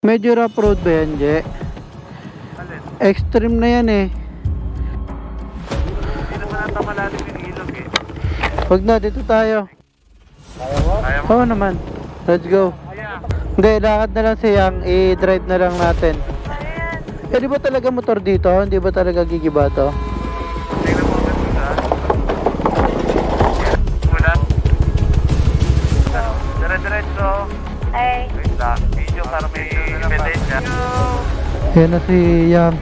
Medyo rough road ba yan, Je? Extreme na yan eh. Hindi naman ata malalim yung ilog eh. Huwag na, dito tayo. Kaya mo? Oo naman. Let's go. Hindi, lakad na lang siyang. I-drive na lang natin. Eh, di ba talaga motor dito? Hindi ba talaga gigiba to? Tingnan mo agad dito ha. Muna. Dire-diretso. Ay. Wait lang. Video para may ebidensya. Yan na si Yang.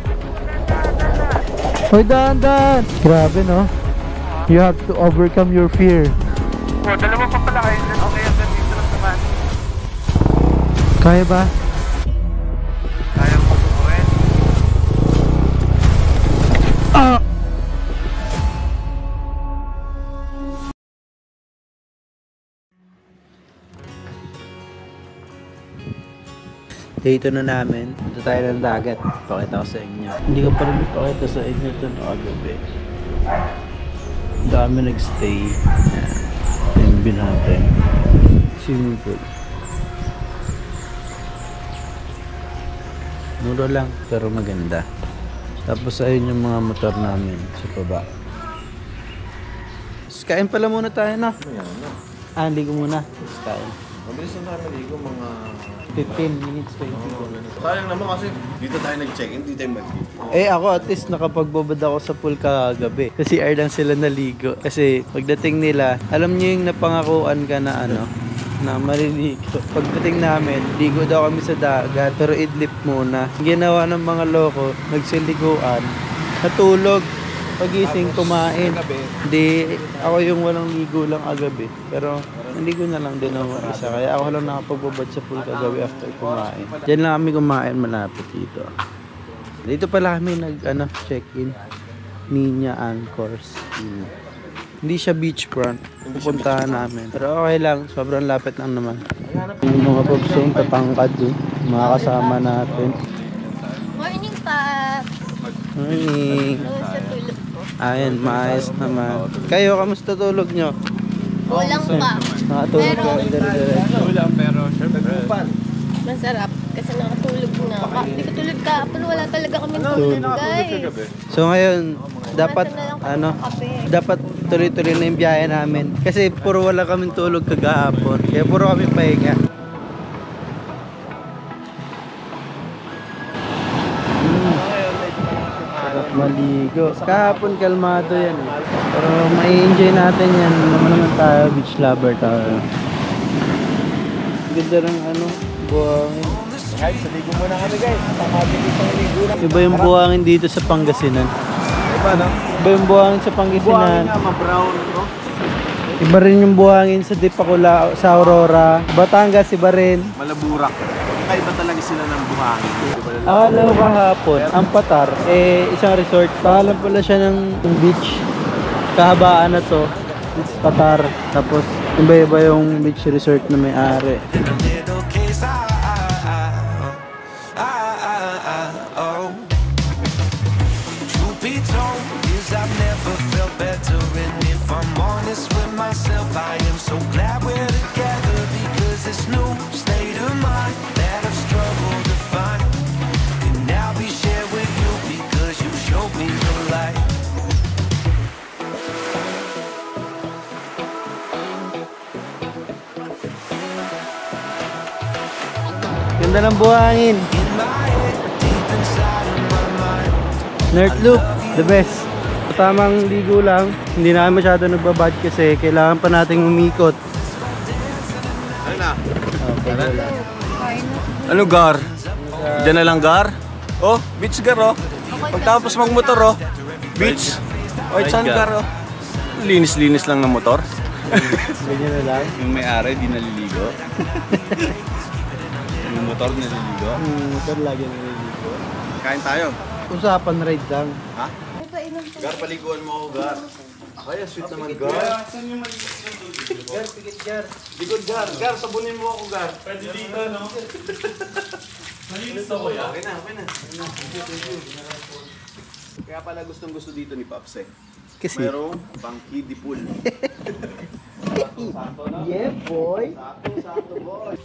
Hoy, daan! Grabe, no? You have to overcome your fear. Oh, dalawa pa pala kayo dyan. Okay, hanggang dito lang naman. Kaya ba? Kaya mo subuhin. Ah! Dito na namin. Dito tayo ng dagat. Pakita ko sa inyo. Hindi ko pa rin pakita sa inyo ito na kagabi. Dami nagstay. Yung binatay. Swimming pool. Mura lang, pero maganda. Tapos ayun yung mga motor namin sa baba. Kain pala muna tayo na. Ah, ligo muna. Kain. Mabilis na tayo maligo, mga 15 minutes, 20 sayang naman kasi dito tayo nag-check-in, dito tayo mag-ligo. Eh ako at least nakapagbabad ako sa pool kagabi. Kasi CR lang sila naligo. Kasi pagdating nila, alam niyo yung napangakuan ka na ano, na maliligo. Pagdating namin, ligo daw kami sa dagat, pero idlip muna. Ginawa ng mga loko, nagsiliguan, natulog. Pagising, kumain. Hindi, ako yung walang ligo lang agabi. Pero, naligo na lang din ako isa. Kaya ako lang nakapagbabad sa pool kagabi after kumain. Diyan lang kami kumain malapit dito. Dito pala kami check-in. Niña Anchors. Hindi siya beachfront. Pupuntahan namin. Pero okay lang, sobrang lapit lang naman. Yung mga babsong tatangkad mga kasama natin. Morning, Pap. Morning. Sa tulog po. Ayun, maayos naman. Kayo, kamusta tulog nyo? Walang pa. Nakatulog ka, dire-diretso. Wala, pero syempre. Masarap. Kasi nakatulog na. Hindi ko tulog kahapon. Wala talaga kami tulog, guys. So ngayon, dapat dapat tuloy-tuloy na yung biyahe namin. Kasi puro wala kaming tulog kagahapon. Kaya puro kami pahinga. Maligo. Kahapon kalmado yan eh. Pero mai-enjoy natin yan. Naman tayo, beach lover tayo. Ganda ng buhangin. Guys, saligo muna kami guys. Pangabilis ang ligo lang. Iba yung buhangin dito sa Pangasinan. Iba no? Iba yung buhangin sa Pangasinan. Buhangin nga, ma-brown no? Iba rin yung buhangin sa Dipakula, sa Aurora. Batangas, iba rin. Malaburak. Kaiba talaga sila ng buhangin. Akala ko kahapon, ang Patar, isang resort. Pangalan pala siya ng beach. Kahabaan na to. It's Patar. Tapos, iba-iba yung beach resort na may-ari. I am so glad we're together because this new state of mind that I've struggled to find can now be shared with you because you showed me the light. Ganda ng buhangin. North Loop, the best. Tamang ligo lang. Hindi na masyado nagbabad kasi kailangan pa nating umikot. Ano na? Okay, Ano gar? Diyan na lang gar? Oh, beach gar oh. Pagtapos magmotor oh. Beach. Oh, saan gar oh? Linis-linis lang ng motor. ganyan na lang. Yung may-ari di naliligo. Yung motor naliligo. Motor lagi naliligo. Kain tayo. Usapan ride lang. Ha? Gar, paliguan mo ako, Gar. Kaya, sweet naman, Gar. Gar, pigit Gar. Likod, Gar. Gar, sabunin mo ako, Gar. Pwede dito, no? Malinis ako yan. Okay na, okay na. Kaya pala gustong-gusto dito ni Paps eh. Kasi Merong pang kiddie pool. yeah, boy. Sakto, boy.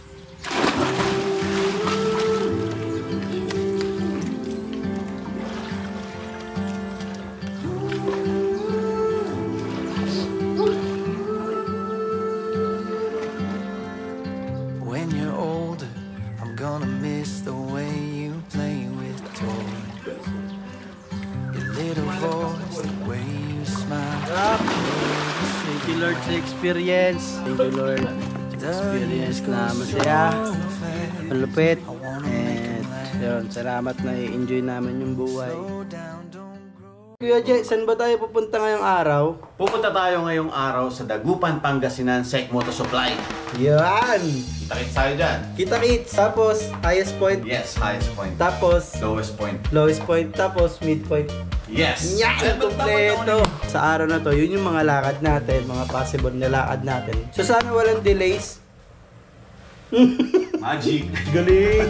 miss the way you play with toys. Your little voice, the way you smile. Thank you Lord sa experience. Thank you Lord. Experience na masaya. Malupit. And yun, salamat na i-enjoy namin yung buhay. Kuya Jay, saan ba tayo pupunta ngayong araw? Pupunta tayo ngayong araw sa Dagupan, Pangasinan, Sek Moto Supply. Yan! Kita-kits tayo dyan. Kita-kits. Tapos, highest point. Yes, highest point. Tapos, Lowest point. lowest point. Tapos, midpoint. Yes! Yan! Kompleto! Sa araw na to, yun yung mga lakad natin, mga possible na lakad natin. So, sana walang delays. Magic! Galing!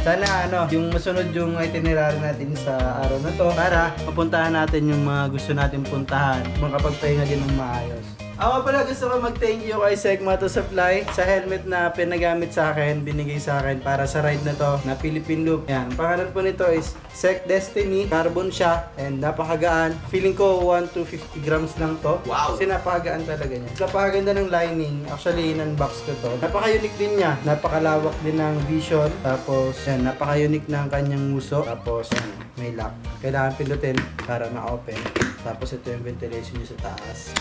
Sana yung masunod yung itinerary natin sa araw na to para mapuntahan natin yung mga gusto natin puntahan, makapagpahinga din ng maayos. Ako pala gusto ko mag-thank you kay Sek Moto Supply sa helmet na pinagamit sa akin, binigay sa akin para sa ride na to na Philippine Loop. Yan, pangalan po nito is Sek Destiny, carbon siya and napakagaan. Feeling ko 1 to 50 grams lang to. Wow! Kasi napakagaan talaga niya. Napakaganda ng lining. Actually, in-unbox ko to. Napaka-unique din niya. Napakalawak din ng vision. Tapos, yan, napaka-unique ng kanyang muso. Tapos, yan, may lock. Kailangan pinutin para ma-open. Tapos, ito yung ventilation niya sa taas.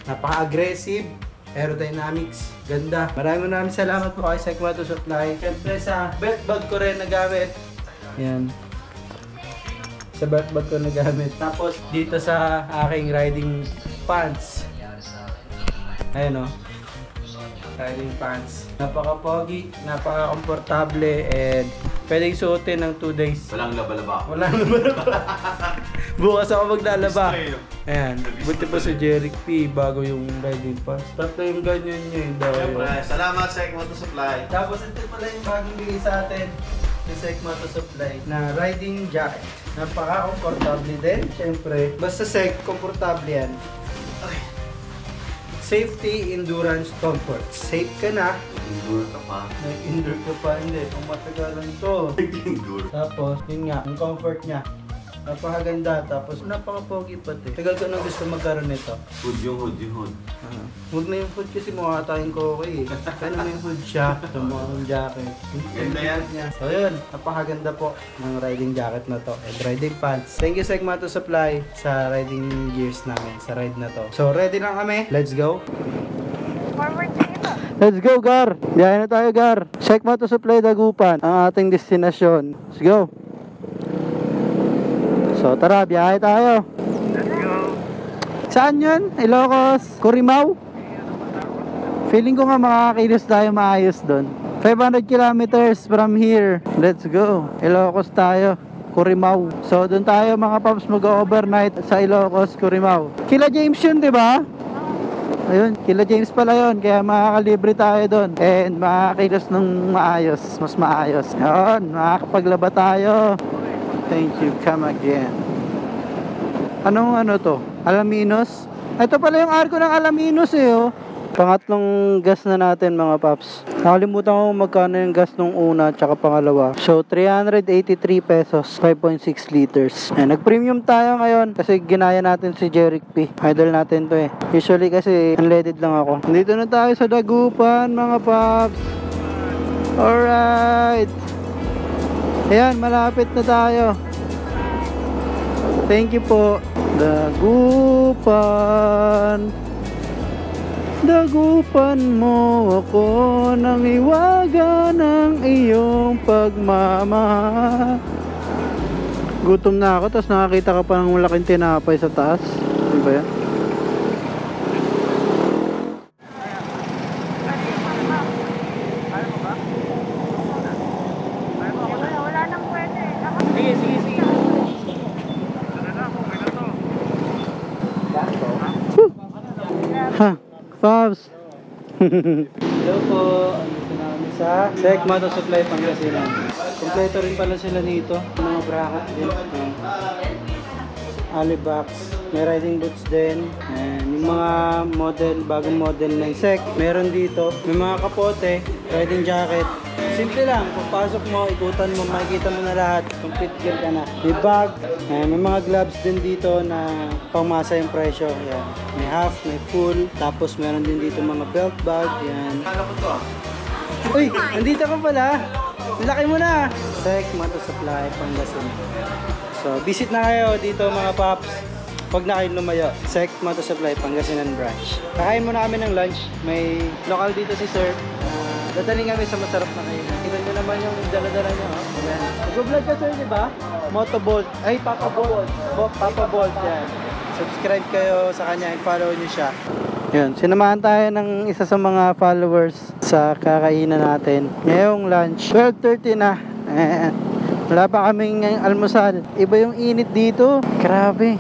Napaka-aggressive. Aerodynamics. Ganda. Maraming salamat po kay Sek Moto Supply. Siyempre sa belt bag ko rin nagamit. Yan. Sa belt bag ko nagamit. Tapos dito sa aking riding pants. Ayan o. Riding pants. Napaka-pogi, napaka-komportable, and pwedeng suotin ng 2 days. Walang laba-laba. Walang laba-laba. Bukas ako maglalaba. Ayan. Buti pa si Jeric P. Bago yung riding pants. Tapos yung ganyan niya yung daw. Siyempre, salamat Sek Moto Supply. Tapos ito pala yung bagong bigay sa atin. Yung Sek Moto Supply na riding jacket. Napaka-komportable din. Siyempre, basta Sek, komportable yan. Safety, endurance, comfort. Safe ka na. Endure ka pa. Nag-endure ka pa. Hindi, kung matagalan to. Endure. Tapos, yun nga, yung comfort niya. Napakaganda. Tapos, napaka-pogi pati. Tagal ko nang gusto magkaroon nito. Hood yung hood, yung hood. Huwag na yung hood kasi mukha tayong kokoy eh. Kaya may hood siya. Ito mo yung jacket. Ganda yan. So yun, napakaganda po ng riding jacket na to. And riding pants. Thank you Sek Moto Supply sa riding gears namin. Sa ride na to. So ready lang kami. Let's go. Let's go Gar. Biyahe na tayo Gar. Sek Moto Supply Dagupan. Ang ating destinasyon. Let's go. So tara, biyahe tayo. Let's go. Saan yun? Ilocos? Curimaw? Feeling ko nga makakakilos tayo maayos doon. 500 kilometers from here. Let's go. Ilocos tayo. Curimaw. So doon tayo mga paps mag-overnight sa Ilocos, Curimaw. Kila James yun, di ba? Ayun, kila James pala yun. Kaya makakalibre tayo doon. And makakakilos ng maayos. Mas maayos. Yun, makakapaglaba tayo. Thank you. Come again. Anong ano to? Alaminos? Ito pala yung arko ng Alaminos eh oh. Pangatlong gas na natin mga paps. Nakalimutan ko magkano yung gas nung una at saka pangalawa. So 383 pesos, 5.6 liters. Nag-premium tayo ngayon kasi ginaya natin si Jeric P. Idol natin to eh. Usually kasi unleaded lang ako. Dito na tayo sa Dagupan mga paps. Alright. Ayan, malapit na tayo. Thank you po. Dagupan. Dagupan mo ako nang iwaga ng iyong pagmamahal. Gutom na ako, tapos nakakita ka pa ng malaking tinapay sa taas. Di ba yan? Ha? Pops! Hello po! Andito na kami sa Sek Moto Supply Pangasinan. Kompleto rin pala sila dito. Mga bracket din. Alibox. May riding boots din. And yung mga model, bagong model ng Sek. Meron dito. May mga kapote, riding jacket. Simple lang. Pagpasok mo, ikutan mo, makikita mo na lahat. Complete gear ka na. May bag. May mga gloves din dito na pangmasa yung presyo. Yan. May half, may full. Tapos meron din dito mga belt bag. Yan. Uy, andito ka pala. Laki mo na! Sec Moto Supply, Pangasinan. So, visit na kayo dito mga paps. Huwag na kayo lumayo. Sec Moto Supply, Pangasinan branch. Kakain muna kami ng lunch. May local dito si Sir. Dadaling kami sa masarap na kainan. Kita nyo naman yung dala-dala nyo. Ayan. Mag-vlog ka Sir, di ba? Motobolt. Ay, Papa Bolt. Papa Bolt, yan. Subscribe kayo sa kanya and follow nyo siya. Yun, sinamahan tayo ng isa sa mga followers sa kakainan natin. Ngayong lunch, 12:30 na. Wala pa kaming almusal. Iba yung init dito. Grabe.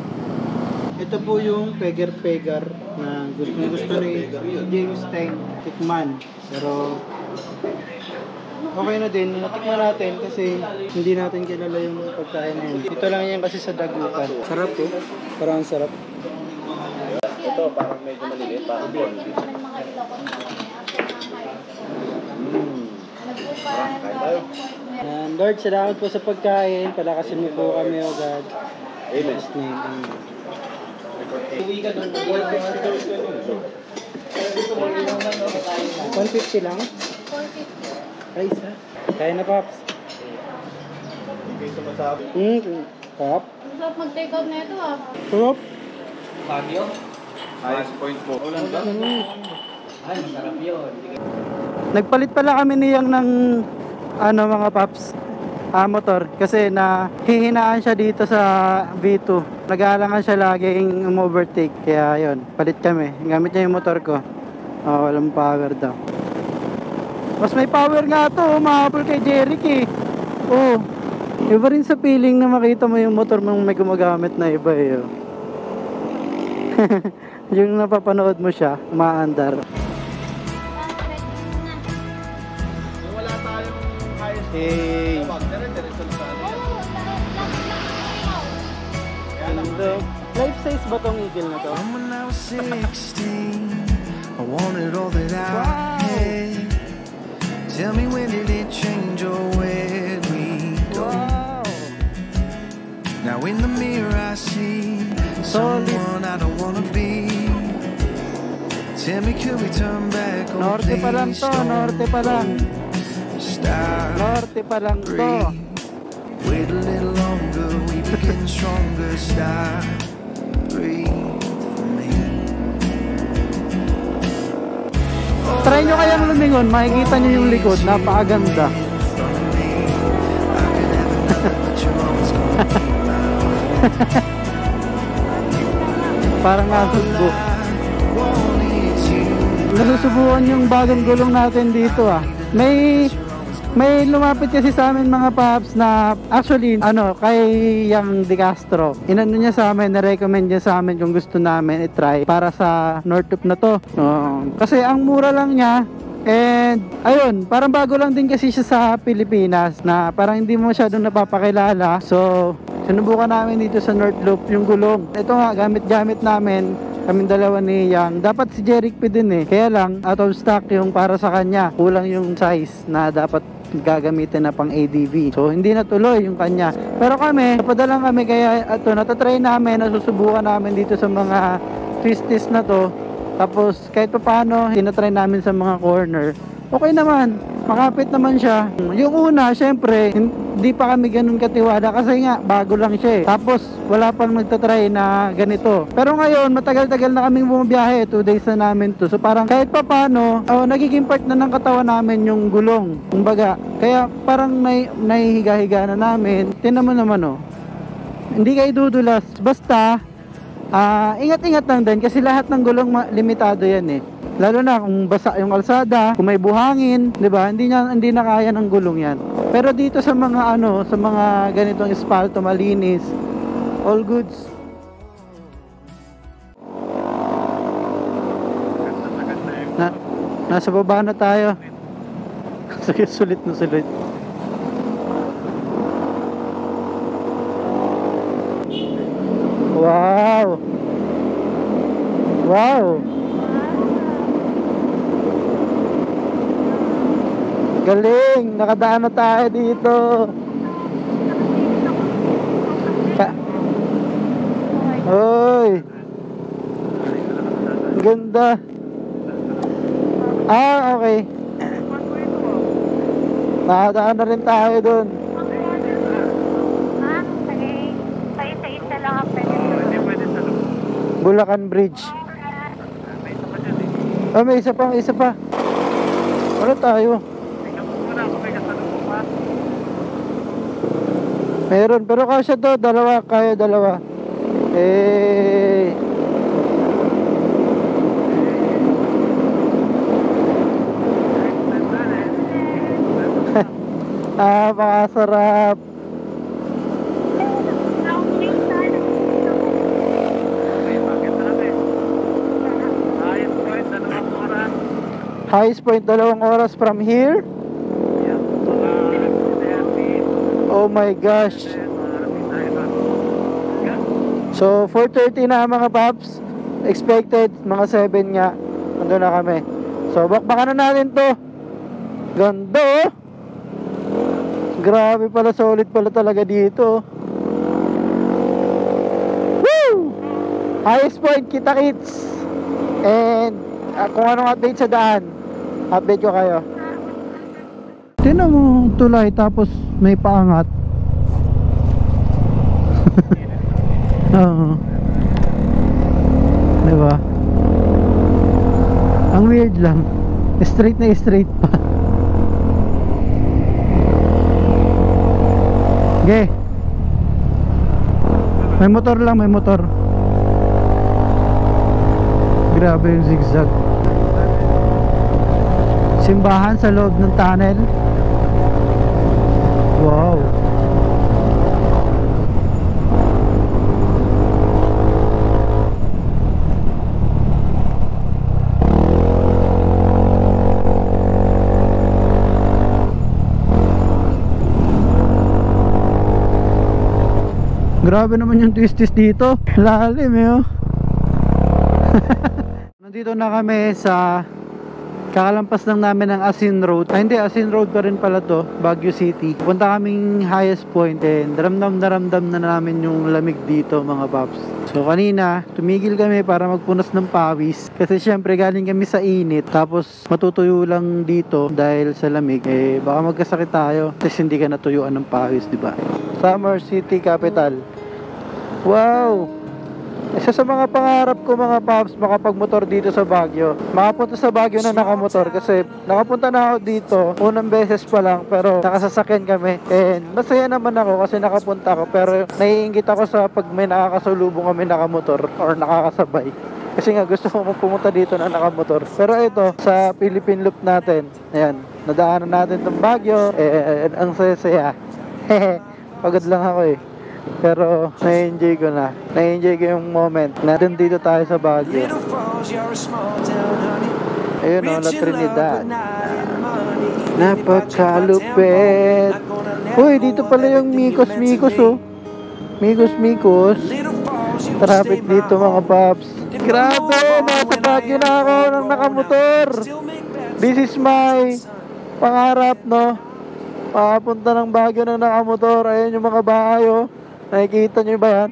Ito po yung pegar-pegar na gusto ni James Teng tikman. Pero okay na din. Natikman natin kasi hindi natin kilala yung pagkain na yun. Ito lang yan kasi sa dagupan. Sarap po. Parang sarap. Ito, parang medyo maliliit. Parang bondi. And Lord, salamat po sa pagkain. Palakasin mo po kami, O God. Amen. His name. Amen. Uwi ka doon. 150 lang? 450. Ay, isa. Kaya na, Pops. Hindi kayo masabi. Pop. Ang sarap mag-take out na ito ah. Pop. Baguio? Highest point po. Ulan ba? Ay, masarap yun. Nagpalit pala kami niyang ng mga Pops. Motor kasi nahihinaan siya dito sa V2. Nag-aalangan siya laging overtake. Kaya yun, palit kami. Gamit niya yung motor ko. Walang power daw. Mas may power nga to, mahabol kay Jeric eh. Iba rin sa feeling na makita mo yung motor mong may gumagamit na iba eh. Yung napapanood mo siya, umaandar. Wala tayong highest Hey. Dire-diretso na sa ano. Life size ba tong eagle na to? And when I was 16, I wanted all that I had. Tell me, when did it change or where we go? Now in the mirror I see someone I don't wanna be. Tell me, could we turn back? Oh, Norte pa lang please to, don't norte pa lang. stop. Norte pa lang to. Breathe. Wait a little longer, we begin stronger. Stop. Breathe for me. Try nyo kayang lumingon, makikita nyo yung likod, napakaganda. Parang nasusbo. Nasusubukan yung bagong gulong natin dito ah. May lumapit kasi sa amin mga paps na actually kay Yang De Castro. Inano niya sa amin, na-recommend niya sa amin kung gusto namin i-try para sa North Loop na to. Kasi ang mura lang niya. And ayun, parang bago lang din kasi siya sa Pilipinas na parang hindi mo masyadong napapakilala. So sinubukan namin dito sa North Loop yung gulong. Ito nga, gamit-gamit namin kaming dalawa ni Yang. Dapat si Jeric P din eh. Kaya lang, out of stock yung para sa kanya. Kulang yung size na dapat gagamitin na pang ADV. So, hindi natuloy yung kanya. Pero kami, napadalang kami kaya natatry namin, nasusubukan namin dito sa mga twisties na to. Tapos, kahit pa paano, tinatry namin sa mga corner. Okay naman. Makapit naman siya. Yung una, syempre, hindi pa kami ganun katiwala kasi nga, bago lang siya eh. Tapos, wala pang nagtatry na ganito. Pero ngayon, matagal-tagal na kaming bumabiyahe. 2 days na namin to. So, parang kahit pa paano, nagiging part na ng katawan namin yung gulong. Kumbaga, kaya parang nahihiga-higa na namin. Tingnan mo naman hindi kayo dudulas. Basta, ingat-ingat lang din kasi lahat ng gulong limitado yan eh. Lalo na kung basa yung kalsada, kung may buhangin, 'di ba? Hindi na kaya ng gulong 'yan. Pero dito sa mga sa mga ganitong espalto malinis, all goods. Nasa baba na tayo. Sige, sulit na sulit. Wow. Wow. Galing! Nakadaan na tayo dito. Oy! Ganda. Okay. Nakadaan na rin tayo dun. Ha? Sige. Sa isa-isa lang ang pwede. Hindi pwede sa loob. Bulacan Bridge. May isa pa dyan eh. Ah, may isa pa. Ano tayo? Tingnan mo muna kung may kasalubong pa. Meron, pero kasya to, dalawa. Eh. Pakasarap. May bakit na lang eh. Ayos ko eh, 2 oras. Highest point, 2 oras from here. Yan, mga 30. Oh my gosh. So, 4:30 na mga paps. Expected, mga 7 nga. Nandun na kami. So, bakbakan na natin to. Ganda oh. Grabe pala, solid pala talaga dito. Woo! Highest point, kita-kits. And, kung anong update sa daan, update ko kayo. Tinan mo tulay tapos may paangat. Oo. Diba? Ang weird lang. Straight na straight pa. Okay. May motor lang, may motor. Grabe yung zigzag. Simbahan sa loob ng tunnel. Wow. Grabe naman yung twist dito. Lalim eh oh. Nandito na kami sa kakalampas lang namin ng Asin Road. Hindi, Asin Road pa rin pala to, Baguio City. Punta kaming highest point and ramdam na namin yung lamig dito mga paps. So kanina, tumigil kami para magpunas ng pawis. Kasi syempre galing kami sa init. Tapos matutuyo lang dito dahil sa lamig. Eh baka magkasakit tayo. Kasi hindi ka natuyuan ng pawis, di ba? Summer City Capital. Wow! Isa sa mga pangarap ko mga paps, makapagmotor dito sa Baguio. Makapunta sa Baguio na nakamotor kasi nakapunta na ako dito unang beses pa lang pero nakasasakyan kami. And masaya naman ako kasi nakapunta ako pero naiinggit ako sa pag may nakakasalubong kami nakamotor or nakakasabay. Kasi nga gusto ko pumunta dito na nakamotor. Pero ito, sa Philippine Loop natin, ayan, nadaanan natin itong Baguio. Ang saya-saya. Pagod lang ako eh. Pero na-enjoy ko na. Na-enjoy ko yung moment na dito tayo sa Baguio. Ayun o, La Trinidad. Napakalupit. Uy, dito pala yung Micos oh. Micos. Traffic dito mga paps. Grabe, nasa Baguio na ako ng nakamotor. This is my pangarap no. Papunta ng Baguio ng nakamotor. Ayun yung mga bahay oh. Nakikita nyo ba yan?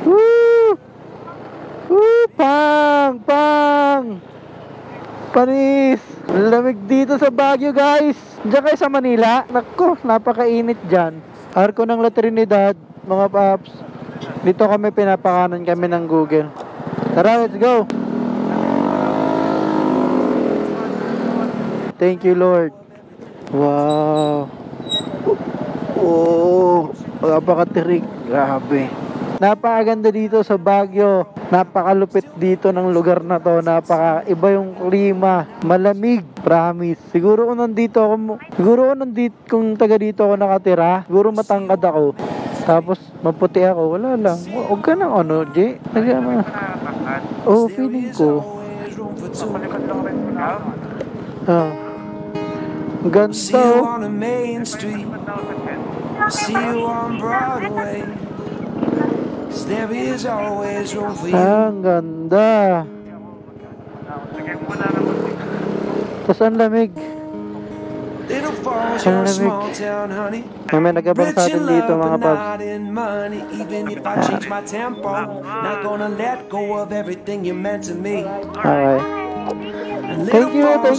Woo! Woo! Pang! Panis! Lamig dito sa Baguio guys! Diyan kayo sa Manila? Naku, napakainit dyan. Arko ng La Trinidad, mga paps. Dito kami pinapakanan kami ng Google. Tara, let's go! Thank you Lord. Wow! Oh! Napakatirik, grabe. Napakaganda dito sa Baguio. Napakalupit dito ng lugar na to. Napaka-iba yung klima. Malamig, promise. Siguro kung taga dito ako nakatira, siguro matangkad ako. Tapos maputi ako, wala lang. Huwag ka nang ano, Jay. Oh, feeling ko. Ganda oh. See you on Broadway. There is always room for you. Ang ganda. Tapos ang lamig. Little falls, you're a small town, honey. May nagabang sa atin dito mga paps. Even if I change my tempo, not gonna let go of everything you meant to me. Okay. Thank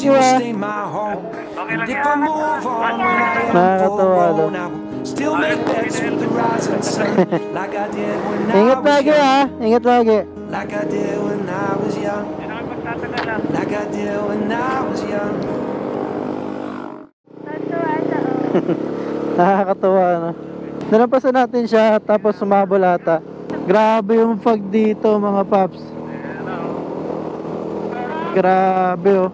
you ah. Stay my home. And if I move on when I am Nakakatawa, no? grown, I will still make bets with the rising sun, like I did when I Ingat was lagi young. ah. Ingat lagi. Like I did when I was young. Sino kayo magtatagal lang? Like I did when I was young. Nakakatawa, no? Nalampasan natin siya, tapos sumabol ata. Grabe yung fog dito, mga paps. Grabe, oh.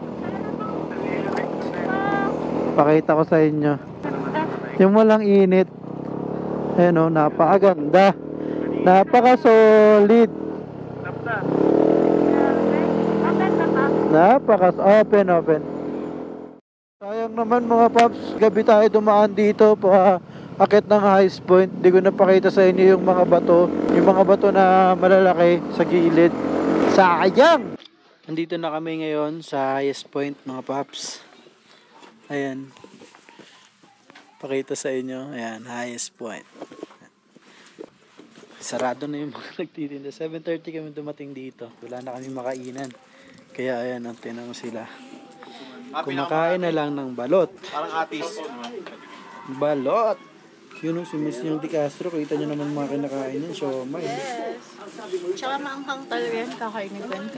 Pakita ko sa inyo. Yung walang init. Ayan, oh, napakaganda. Napaka-solid. Open. Sayang naman mga paps, gabi tayo dumaan dito pa akit ng highest point. Hindi ko napakita sa inyo yung mga bato. Yung mga bato na malalaki sa gilid. Sayang! Nandito na kami ngayon sa highest point mga paps. Ayan. Pakita sa inyo. Ayan, highest point. Sarado na yung mga nagtitinda. 7:30 kami dumating dito. Wala na kami makainan. Kaya ayan, ang tinanong sila. Kumakain na lang ng balot. Parang atis. Balot! Yun o, si Miss yung Di Castro. Kita nyo naman mga kinakain yun. Siomay. Yes. Tsaka maanghang talaga yan, kakainin ko yan.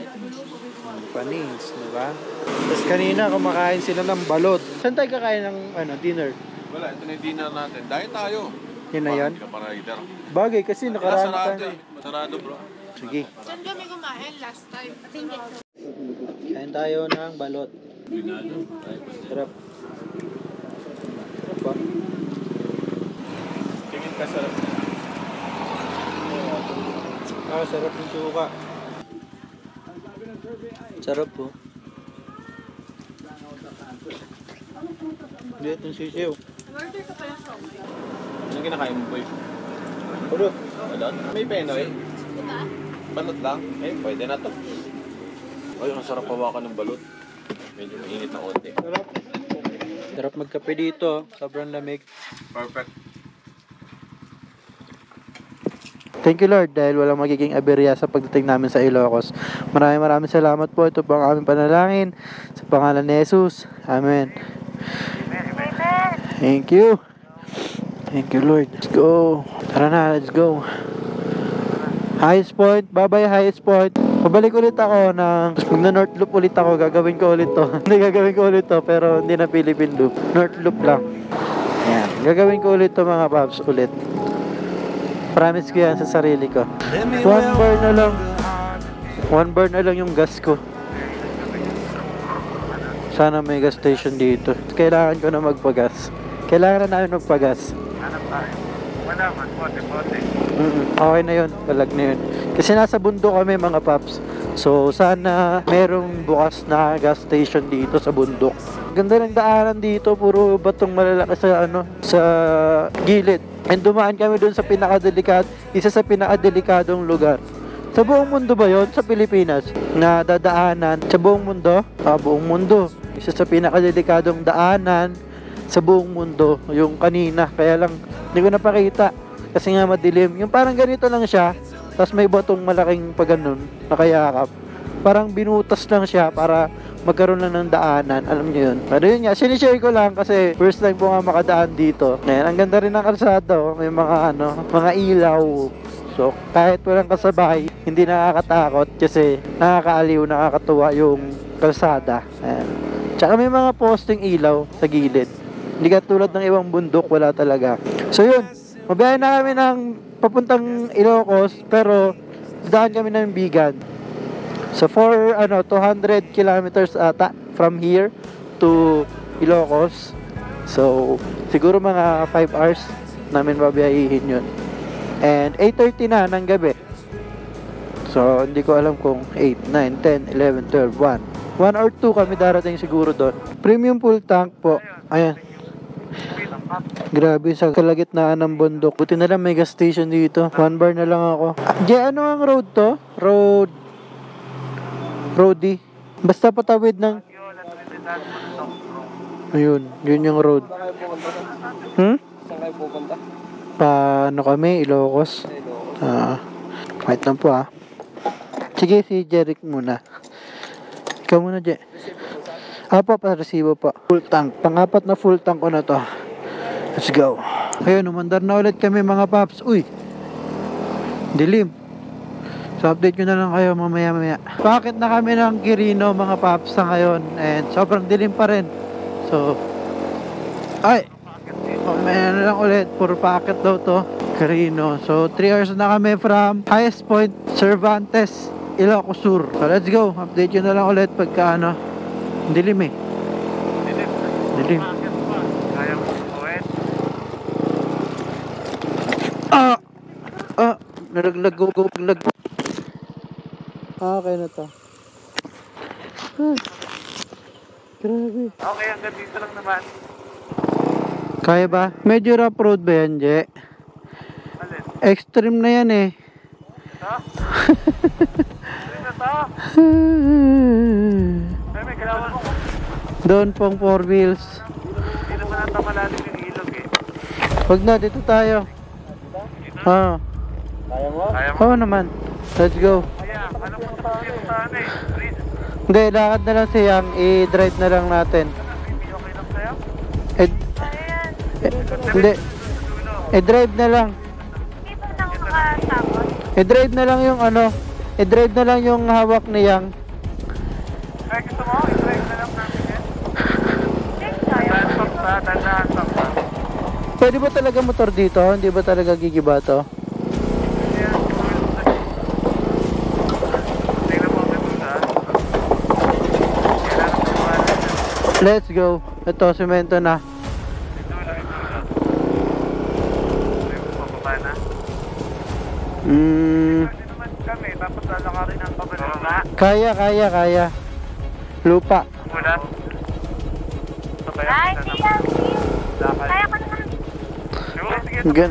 Panis, diba? Tapos kanina kumakain sila ng balot. Saan tayo kakain ng dinner? Wala, ito na yung dinner natin. Dahil tayo. Yun na yan? Hindi ka para rider. Bagay kasi nakaraan Sarado tayo. eh. Sarado bro. Sige. Saan kami kumain last time? Kain tayo ng balot. Sarap. Sarap ba? Tingin ka sarap. Sarap yung suka. Sarap po. Hindi itong sisiw. Order ka pala sa okay. Anong kinakain mo boy? Balot. Balot? May penoy. Diba? Balot lang? Eh, pwede na to. Ay, ang sarap hawakan ng balot. Medyo mainit na konti. Sarap. Sarap magkape dito. Sobrang lamig. Perfect. Thank you Lord dahil walang magiging aberya sa pagdating namin sa Ilocos. Maraming salamat po. Ito po ang aming panalangin. Sa pangalan ni Jesus. Amen. Thank you. Thank you Lord. Let's go. Tara na, let's go. Highest point. Bye-bye highest point. Pabalik ulit ako ng magna-north loop ulit ako. Gagawin ko ulit to. Hindi gagawin ko ulit to pero hindi na Philippine loop. North loop lang. Ayan. Gagawin ko ulit to mga paps ulit. Promise ko yan sa sarili ko. One bar na lang yung gas ko. Sana may gas station dito. Kailangan ko na magpagas. Kailangan na namin magpagas. Hanap tayo. Wala man, pote. Okay na yun, balag na yun. Kasi nasa bundok kami mga paps. So sana merong bukas na gas station dito sa bundok. Ganda ng daanan dito, puro batong malalaki sa gilid. And dumaan kami dun sa isa sa pinakadelikadong lugar. Sa buong mundo ba yon? Sa Pilipinas? Na dadaanan sa buong mundo? Buong mundo. Isa sa pinakadelikadong daanan sa buong mundo. Yung kanina. Kaya lang, hindi ko napakita. Kasi nga madilim. Yung parang ganito lang siya. Tapos may batong malaking paganon. Nakayakap. Parang binutas lang siya para magkaroon lang ng daanan. Alam niyo yun. Pero yun nga, sinishare ko lang kasi first time po nga makadaan dito. Ngayon, ang ganda rin ng kalsada. May mga ilaw. So, kahit walang kasabay, hindi nakakatakot kasi nakakaaliw, nakakatuwa yung kalsada. Ayan. Tsaka may mga posting ilaw sa gilid. Hindi katulad ng ibang bundok, wala talaga. So yun, mabiyahe na kami ng papuntang Ilocos, pero daan kami ng Bigan. So for 200 kilometers ata from here to Ilocos. So siguro mga 5 hours namin babiyahihin yun. And 8:30 na ng gabi. So hindi ko alam kung 8, 9, 10, 11, 12, 1 or 2 kami darating siguro doon. Premium full tank po. Ayan. Grabe sa kalagitnaan ng bundok. Buti na lang may gas station dito. 1 bar na lang ako. Ano ang road to? Roadie. Basta patawid ng... Ayun, yun yung road. Saan kayo pupunta? Paano kami? Ilocos. Wait lang po Sige, si Jeric muna. Ikaw muna, Je. Apo, pa-resibo po. Full tank. Pang-apat na full tank ko na to. Let's go. Ayun, umandar na ulit kami mga paps. Uy! Dilim. So, update ko na lang kayo mamaya-maya. Paakit na kami ng Quirino mga paps sa ngayon. And sobrang dilim pa rin. So, ay! Mamaya na lang ulit. Puro paakit daw to. Quirino. So, 3 hours na kami from highest point, Cervantes, Ilocos Sur. So, let's go. Update ko na lang ulit pagka ano. Dilim eh. Dilim. Kaya mo sukuin. Nalaglag. Okay na to. Grabe. Okay, hanggang dito lang naman. Kaya ba? Medyo rough road ba yan, Je? Alin? Extreme na yan eh. Ito? Alin na to? Ay, may galawan mo. Doon pong 4 wheels. Hindi naman nata malalim yung ilog eh. Huwag na, dito tayo. Kaya mo? Oo naman. Let's go. Kaya, ano po yung saan eh? Please. Hindi, lakad na lang si Yang. I-drive na lang natin. Hindi okay lang sa'yo? Hindi. I-drive na lang. Hindi ba lang nakasabot? I-drive na lang yung ano. I-drive na lang yung hawak ni Yang. Ay, gusto mo? I-drive na lang namin eh. Tandaan pa. Pwede ba talaga motor dito? Hindi ba talaga gigiba to? Tingnan mo ang ganda. Let's go. Ito, semento na. Pababa na. Pwede naman kami, tapos lalakarin ang pabalala. Kaya. Lupa. Mula. Ay, siya. Kaya ko naman. Sige, Gan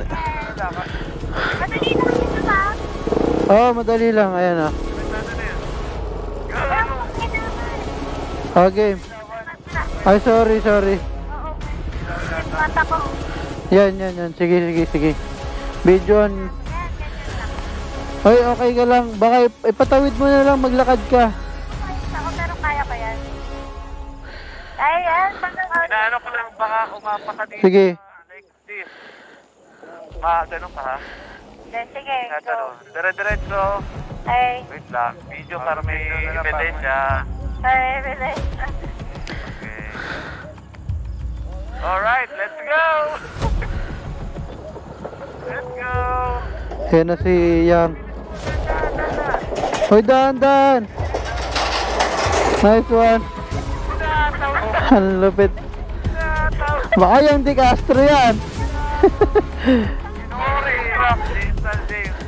lakad. Madali lang dito ba? Oh, madali lang. Ayan ah. Okay. Ay, sorry. Oo. Mata ko. Yan. Sige. Video on. Hoy, okay ka lang. Baka ipatawid mo na lang, maglakad ka. Ako pero kaya pa yan. Ay, yan. Inaano ko lang, baka umapa ka dito. Sige. Like this. Ganun ka ha? Sige, go. Dire-diretso. Ay, Wait lang. Video para may ebidensya. ay, bilis. Okay. Alright, let's go! Let's go! Yan na si Yang. Hoy, dahan. Nice one. Ang lupit. Baka yung Di Castro yan.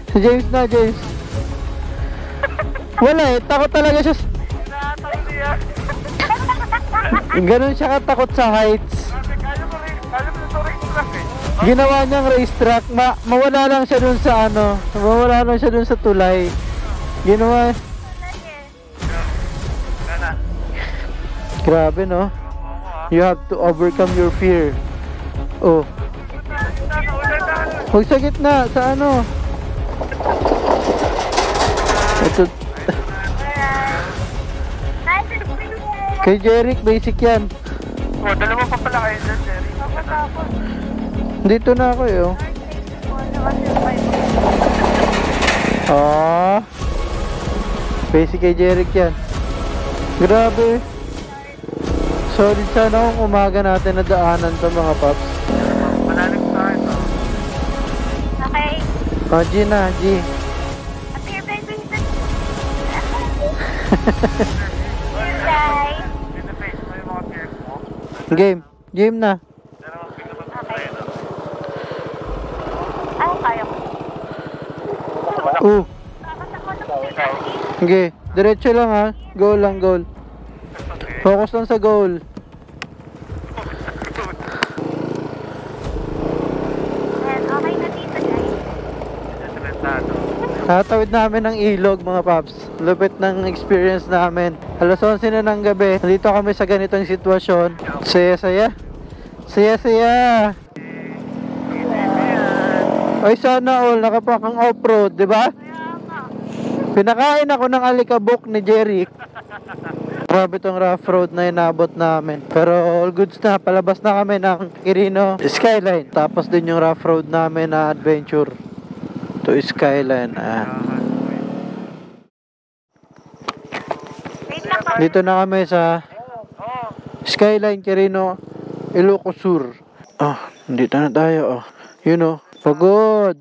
Si James na, James. Wala eh, takot talaga siya. Ganun siya katakot sa heights. Ginawa niyang racetrack, mawala lang siya dun sa ano, mawala lang siya dun sa tulay. Ginawa. Grabe no? You have to overcome your fear. Oh. Huwag sa gitna, sa ano? Ito. Kay Jeric, basic yan. Oh, dalawa pa pala kayo dyan, Jerry. Dito na ako eh, oh. Ah. Basic kay Jeric yan. Grabe. Solid sana kung umaga natin na daanan to mga paps. Malalim sa akin, oh. Okay. Oh, G na, G. Appear, baby. Here, guys. Pinaface mo yung mga peers mo. Game na. Dalawang pinabag mo Okay. tayo, no? Ay, kaya ko. Okay, diretso lang ha. Goal lang, goal. Okay. Focus lang sa goal. Ayan, okay na dito, guys. Sementado. Natawid namin ng ilog mga paps. Lupit ng experience namin. Alas 11 na ng gabi. Nandito kami sa ganitong sitwasyon. Saya-saya. Saya-saya. Ay sana all nakapakang off-road, di ba? Pinakain ako ng alikabok ni Jeric. Grabe tong rough road na inabot namin. Pero all goods na. Palabas na kami ng Quirino Skyline. Tapos din yung rough road namin na adventure to Skyline. Dito na kami sa Skyline Quirino Ilocos Sur. Dito na tayo. You know, pagod.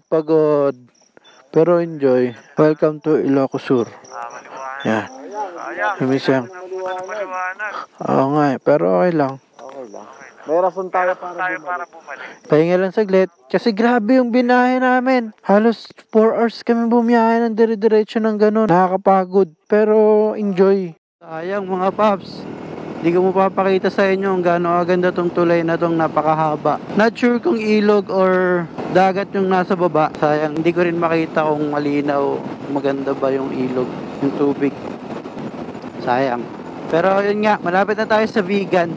Pero enjoy. Welcome to Ilocos Sur. Yan. Lumisang. Oo nga pero okay lang. May rason tayo para bumalik. Pahinga lang saglit. Kasi grabe yung binahe namin. Halos 4 hours kami bumiyahe ng dire-diretso ng ganun. Nakakapagod. Pero enjoy. Sayang mga paps. Hindi ko mapapakita sa inyo kung gaano aganda tong tulay na tong napakahaba. Not sure kung ilog or dagat yung nasa baba. Sayang, hindi ko rin makita kung malinaw, maganda ba yung ilog, yung tubig. Sayang. Pero yun nga, malapit na tayo sa Vegan.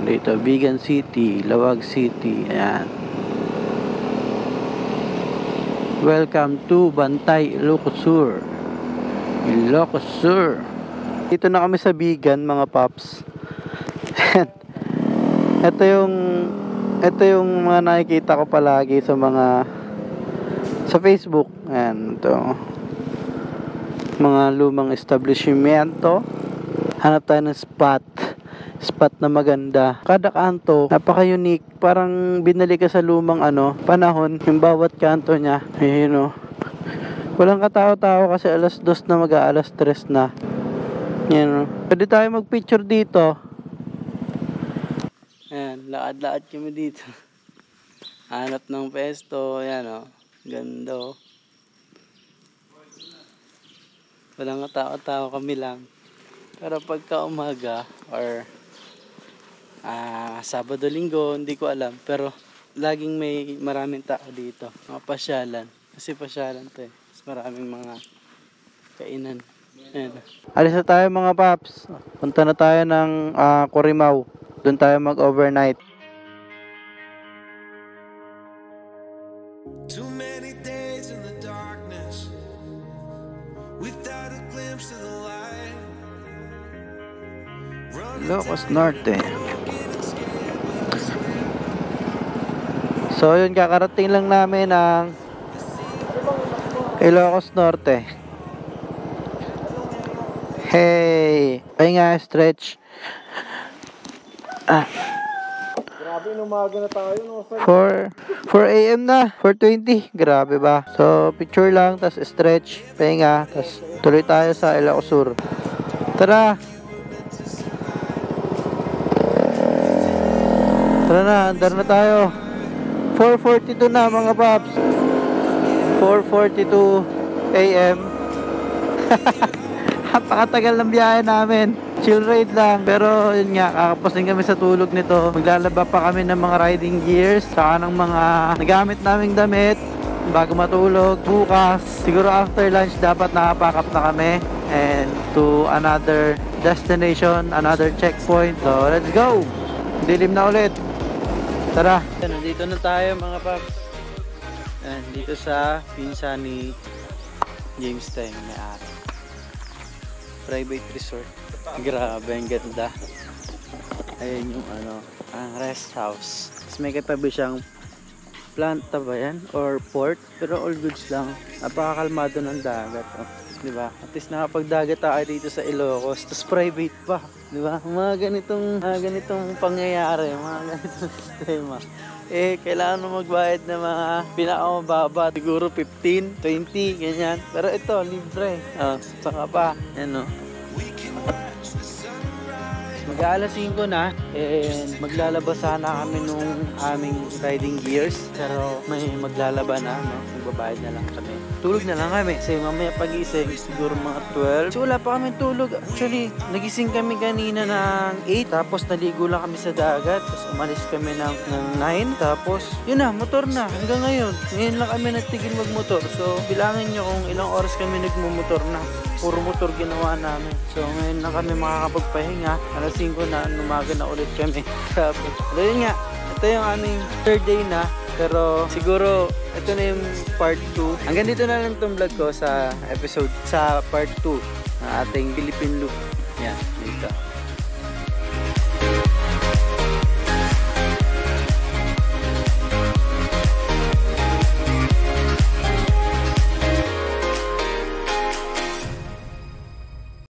Dito, Vegan City, Lawag City. Ayan. Welcome to Bantay, Ilocos Sur. Ilocos Sur. Dito na kami sa Vegan mga paps. ito yung mga nakikita ko palagi sa Facebook. Ayan, ito. Mga lumang establishmento. Hanap tayo ng spot na maganda. Kada kanto, napaka-unique. Parang binali ka sa lumang panahon. Yung bawat kanto niya. Walang katao-tao kasi alas 2 na mag-aalas 3 na. Yan. Pwede tayo mag-picture dito. Ayan, lakad-lakad kami dito. Hanap ng pesto. Ayan ganda Walang tao-tao kami lang. Pero pagka umaga or Sabado-Linggo, hindi ko alam. Pero laging may maraming tao dito. Mga pasyalan. Kasi pasyalan to eh. Mas maraming mga kainan. Ayan. Alis na tayo mga paps. Punta na tayo ng Corimao. Doon tayo mag-overnight. Too many days in the darkness without a glimpse of the light. Ilocos Norte. So yun, kakarating lang namin ng Ilocos Norte. Hey, pahinga, stretch. Grabe, umaga na tayo. 4 AM na, 4:20. Grabe ba? So, picture lang, tas stretch, pahinga, tas tuloy tayo sa Ilocos Sur. Tara! Tara na, andar na tayo. 4:42 na mga paps. 4:42 AM. Napakatagal ng biyahe namin. Chill ride lang. Pero yun nga, kakapos din kami sa tulog nito. Maglalaba pa kami ng mga riding gears, saka ng mga nagamit naming damit bago matulog. Bukas, siguro after lunch, dapat nakapack up na kami and to another destination, another checkpoint. So let's go! Dilim na ulit. Tara! Nandito na tayo mga paps. And dito sa pinsan ni James Time may ari. Private resort. Grabe, ang ganda. Ayun yung ang rest house. Tapos may katabi siyang planta ba yan? Or port? Pero all goods lang. Napakakalmado ng dagat. Diba? At least nakapagdagat tayo dito sa Ilocos. Tapos private pa. Diba? Mga ganitong pangyayari. Mga ganitong sistema. Kailangan mo magbayad ng mga pinakamababa. Siguro 15, 20, ganyan. Pero ito, libre. Saka pa. Ano. Mag-aalas 5 na. And maglalaba sana kami nung aming riding gears. Pero may maglalaba na. Magbabayad na lang kami. Tulog na lang kami. Kasi mamaya pag-ising, siguro mga 12. So wala pa kami tulog. Actually, nagising kami kanina ng 8. Tapos naligo lang kami sa dagat. Tapos umalis kami ng 9. Tapos, yun na, motor na. Hanggang ngayon. Ngayon lang kami nagtigil magmotor. So, bilangin nyo kung ilang oras kami nagmumotor na. Puro motor ginawa namin. So, ngayon lang kami makakapagpahinga. Alas 5 na, umaga na ulit kami. Tapos, yun nga. Ito yung aming third day na. Pero siguro ito na yung part 2. Hanggang dito na lang itong vlog ko sa episode sa part 2 ng ating Philippine Loop. Yan, dito.